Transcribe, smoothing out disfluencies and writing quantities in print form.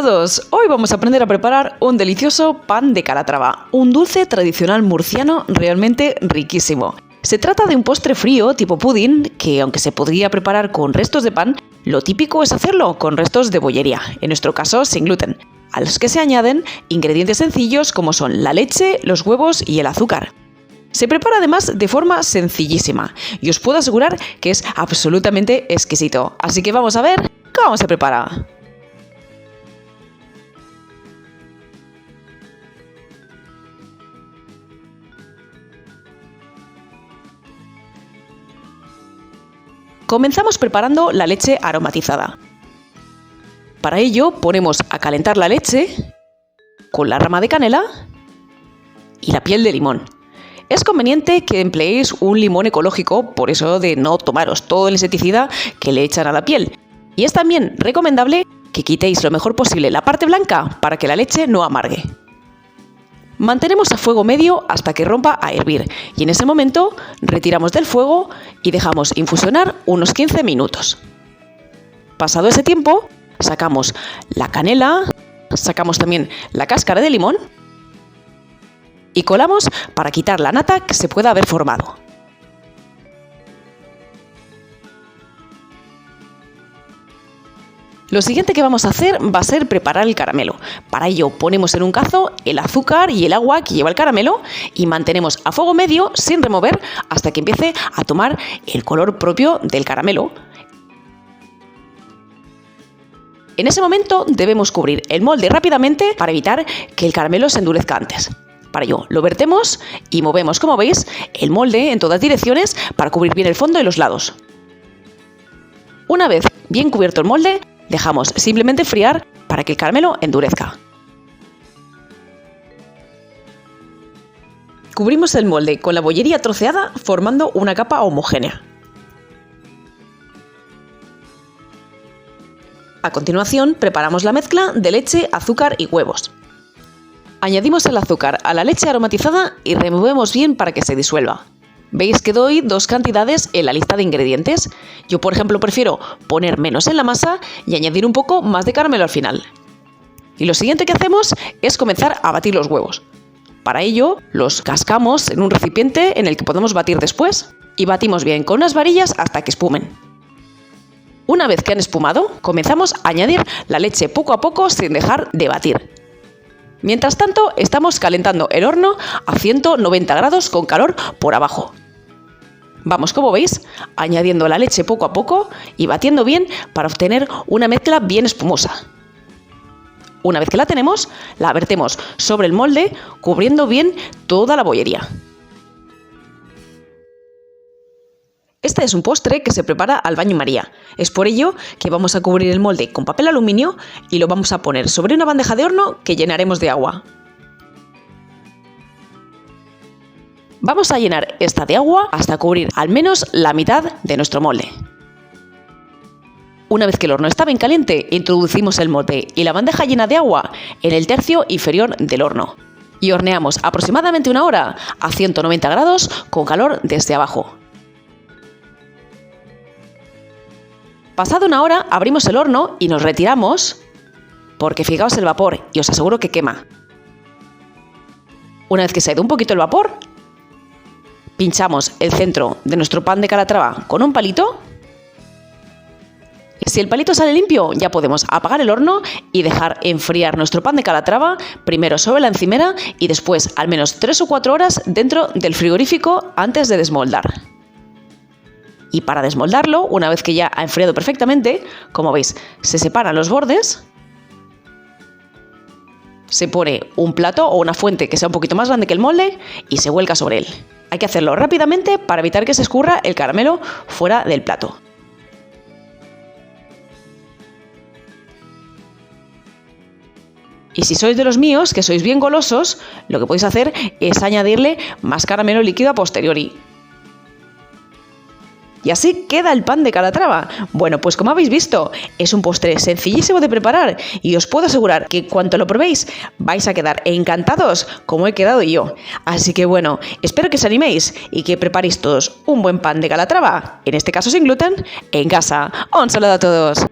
todos! Hoy vamos a aprender a preparar un delicioso pan de Calatrava, un dulce tradicional murciano realmente riquísimo. Se trata de un postre frío tipo pudding que, aunque se podría preparar con restos de pan, lo típico es hacerlo con restos de bollería, en nuestro caso sin gluten, a los que se añaden ingredientes sencillos como son la leche, los huevos y el azúcar. Se prepara además de forma sencillísima y os puedo asegurar que es absolutamente exquisito. Así que vamos a ver cómo se prepara. Comenzamos preparando la leche aromatizada. Para ello ponemos a calentar la leche con la rama de canela y la piel de limón. Es conveniente que empleéis un limón ecológico, por eso de no tomaros todo el insecticida que le echan a la piel. Y es también recomendable que quitéis lo mejor posible la parte blanca para que la leche no amargue. Mantenemos a fuego medio hasta que rompa a hervir y en ese momento retiramos del fuego y dejamos infusionar unos 15 minutos. Pasado ese tiempo, sacamos la canela, sacamos también la cáscara de limón y colamos para quitar la nata que se pueda haber formado. Lo siguiente que vamos a hacer va a ser preparar el caramelo. Para ello ponemos en un cazo el azúcar y el agua que lleva el caramelo y mantenemos a fuego medio sin remover hasta que empiece a tomar el color propio del caramelo. En ese momento debemos cubrir el molde rápidamente para evitar que el caramelo se endurezca antes. Para ello lo vertemos y movemos, como veis, el molde en todas direcciones para cubrir bien el fondo y los lados. Una vez bien cubierto el molde, dejamos simplemente enfriar para que el caramelo endurezca. Cubrimos el molde con la bollería troceada formando una capa homogénea. A continuación preparamos la mezcla de leche, azúcar y huevos. Añadimos el azúcar a la leche aromatizada y removemos bien para que se disuelva. ¿Veis que doy dos cantidades en la lista de ingredientes? Yo, por ejemplo, prefiero poner menos en la masa y añadir un poco más de caramelo al final. Y lo siguiente que hacemos es comenzar a batir los huevos. Para ello, los cascamos en un recipiente en el que podemos batir después y batimos bien con unas varillas hasta que espumen. Una vez que han espumado, comenzamos a añadir la leche poco a poco sin dejar de batir. Mientras tanto, estamos calentando el horno a 190 grados con calor por abajo. Vamos, como veis, añadiendo la leche poco a poco y batiendo bien para obtener una mezcla bien espumosa. Una vez que la tenemos, la vertemos sobre el molde, cubriendo bien toda la bollería. Este es un postre que se prepara al baño María. Es por ello que vamos a cubrir el molde con papel aluminio y lo vamos a poner sobre una bandeja de horno que llenaremos de agua. Vamos a llenar esta de agua hasta cubrir al menos la mitad de nuestro molde. Una vez que el horno está bien caliente, introducimos el molde y la bandeja llena de agua en el tercio inferior del horno y horneamos aproximadamente una hora a 190 grados con calor desde abajo. Pasada una hora abrimos el horno y nos retiramos porque fijaos el vapor y os aseguro que quema. Una vez que se ha ido un poquito el vapor, pinchamos el centro de nuestro pan de Calatrava con un palito. Si el palito sale limpio, ya podemos apagar el horno y dejar enfriar nuestro pan de Calatrava primero sobre la encimera y después al menos 3 o 4 horas dentro del frigorífico antes de desmoldar. Y para desmoldarlo, una vez que ya ha enfriado perfectamente, como veis, se separan los bordes, se pone un plato o una fuente que sea un poquito más grande que el molde y se vuelca sobre él. Hay que hacerlo rápidamente para evitar que se escurra el caramelo fuera del plato. Y si sois de los míos, que sois bien golosos, lo que podéis hacer es añadirle más caramelo líquido a posteriori. Y así queda el pan de Calatrava. Bueno, pues como habéis visto, es un postre sencillísimo de preparar y os puedo asegurar que cuando lo probéis vais a quedar encantados como he quedado yo. Así que bueno, espero que os animéis y que preparéis todos un buen pan de Calatrava, en este caso sin gluten, en casa. Un saludo a todos.